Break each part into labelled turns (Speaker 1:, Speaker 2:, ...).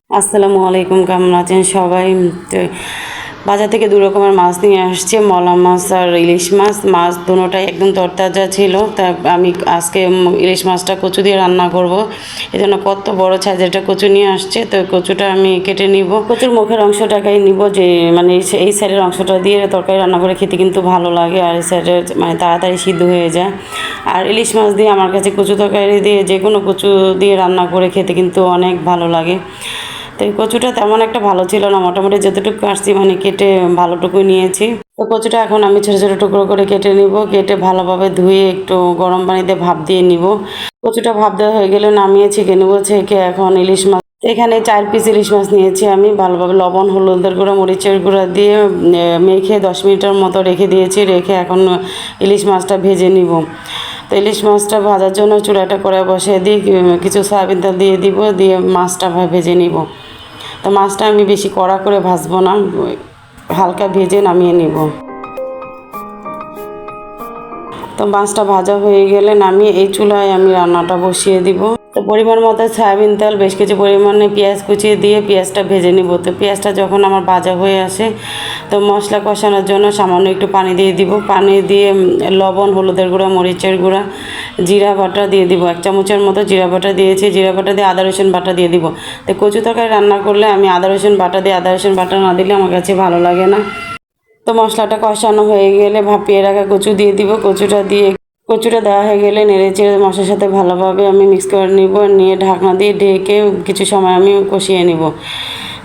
Speaker 1: আসসালামু আলাইকুম, কেমন আছেন সবাই? তো বাজার থেকে দু রকমের মাছ নিয়ে আসছে, মলা মাছ আর ইলিশ মাছ। মাছ দুটোটাই একদম তরতাজা ছিল। তা আমি আজকে ইলিশ মাছটা কচু দিয়ে রান্না করব। এই জন্য কত বড় সাইজের একটা কচু নিয়ে আসছে। তো কচুটা আমি কেটে নিব। কচুর মুখের অংশটাকেই নিব, যে মানে এই সাইডের অংশটা দিয়ে তরকারি রান্না করে খেতে কিন্তু ভালো লাগে, আর এই সাইডের মানে তাড়াতাড়ি সিদ্ধ হয়ে যায়। আর ইলিশ মাছ দিয়ে আমার কাছে কচু তরকারি দিয়ে যে কোনো কচু দিয়ে রান্না করে খেতে কিন্তু অনেক ভালো লাগে। তো এই কচুটা তেমন একটা ভালো ছিল না, মোটামুটি যতটুকু কাটছি মানে কেটে ভালোটুকুই নিয়েছি। তো কচুটা এখন আমি ছোটো ছোটো টুকরো করে কেটে নিব। কেটে ভালোভাবে ধুয়ে একটু গরম পানিতে ভাপ দিয়ে নিব। কচুটা ভাপ দেওয়া হয়ে গেলে নামিয়ে ছেঁকে নেব। ছেঁকে এখন ইলিশ মাছ, এখানে 4 পিস ইলিশ মাছ নিয়েছি আমি। ভালোভাবে লবণ, হলুদের গুঁড়া, মরিচের গুঁড়া দিয়ে মেখে 10 মিনিটের মতো রেখে দিয়েছি। রেখে এখন ইলিশ মাছটা ভেজে নিব। তো ইলিশ মাছটা ভাজার জন্য চুলাটা করে বসিয়ে দিই, কিছু সয়াবিন তেল দিয়ে দিব, দিয়ে মাছটা ভেজে নিব। তো মাছটা আমি বেশি কড়া করে ভাজবো না, হালকা ভেজে নামিয়ে নিব। তো মাছটা ভাজা হয়ে গেলে নামিয়ে এই চুলায় আমি রান্নাটা বসিয়ে দিব। তো পরিমাণ মতো সয়াবিন তেল, বেশ কিছু পরিমাণে পেঁয়াজ কুচিয়ে দিয়ে পেঁয়াজটা ভেজে নিব। তো পেঁয়াজটা যখন আমার ভাজা হয়ে আসে, তো মশলা কষানোর জন্য সামান্য একটু পানি দিয়ে দিব। পানি দিয়ে লবণ, হলুদের গুঁড়া, মরিচের গুঁড়া, জিরা বাটা দিয়ে দিব। 1 চামচের মতো জিরা বাটা দিয়েছি। জিরা বাটা দিয়ে আদা রসুন বাটা দিয়ে দিব। তো কচু তরকারি রান্না করলে আমি আদা রসুন বাটা দিই, আদা রসুন বাটা না দিলে আমার কাছে ভালো লাগে না। তো মশলাটা কষানো হয়ে গেলে ভাপিয়ে রাখা কচু দিয়ে দিব। কচুটা দেওয়া হয়ে গেলে নেড়ে চেড়ে মশলার সাথে ভালোভাবে আমি মিক্স করে নিব। নিয়ে ঢাকনা দিয়ে ঢেকে কিছু সময় আমি কষিয়ে নিব।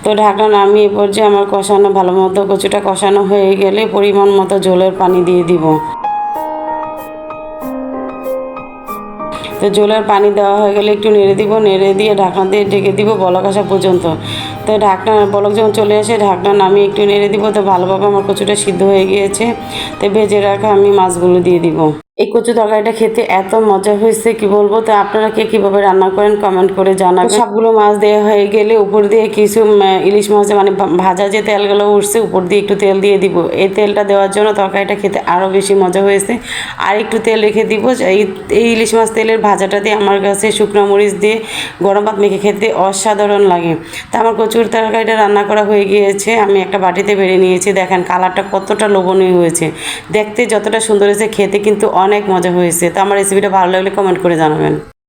Speaker 1: তো ঢাকনা নামিয়ে পর্যায়ে আমার কষানো ভালো মতো, কচুটা কষানো হয়ে গেলে পরিমাণ মতো ঝোলের পানি দিয়ে দিব। তো ঝোলের পানি দেওয়া হয়ে গেলে একটু নেড়ে দিব। নেড়ে দিয়ে ঢাকনা দিয়ে ঢেকে দিব বলক আসা পর্যন্ত। তো ঢাকনা বলক যখন চলে আসে, ঢাকনা নামিয়ে একটু নেড়ে দিব। তো ভালোভাবে আমার কচুটা সিদ্ধ হয়ে গিয়েছে। তো ভেজে রাখা আমি মাছগুলো দিয়ে দিব। এই কচু তরকারিটা খেতে এত মজা হয়েছে কি বলবো। তো আপনারা কে কীভাবে রান্না করেন কমেন্ট করে জানাবেন। সবগুলো মাছ দেওয়া হয়ে গেলে উপর দিয়ে কিছু ইলিশ মাছ মানে ভাজা যে তেলগুলো উঠছে, উপর দিয়ে একটু তেল দিয়ে দিব। এই তেলটা দেওয়ার জন্য তরকারিটা খেতে আরও বেশি মজা হয়েছে। আর একটু তেল রেখে দিব। এই ইলিশ মাছ তেলের ভাজাটা দিয়ে আমার কাছে শুকনো মরিচ দিয়ে গরম ভাত মেখে খেতে অসাধারণ লাগে। তা আমার কচুর তরকারিটা রান্না করা হয়ে গিয়েছে। আমি একটা বাটিতে বেড়ে নিয়েছি। দেখেন কালারটা কতটা লোভনীয় হয়েছে, দেখতে যতটা সুন্দর হয়েছে, খেতে কিন্তু অনেক মজা হয়েছে। তো আমার রেসিপিটা ভালো লাগলে কমেন্ট করে জানাবেন।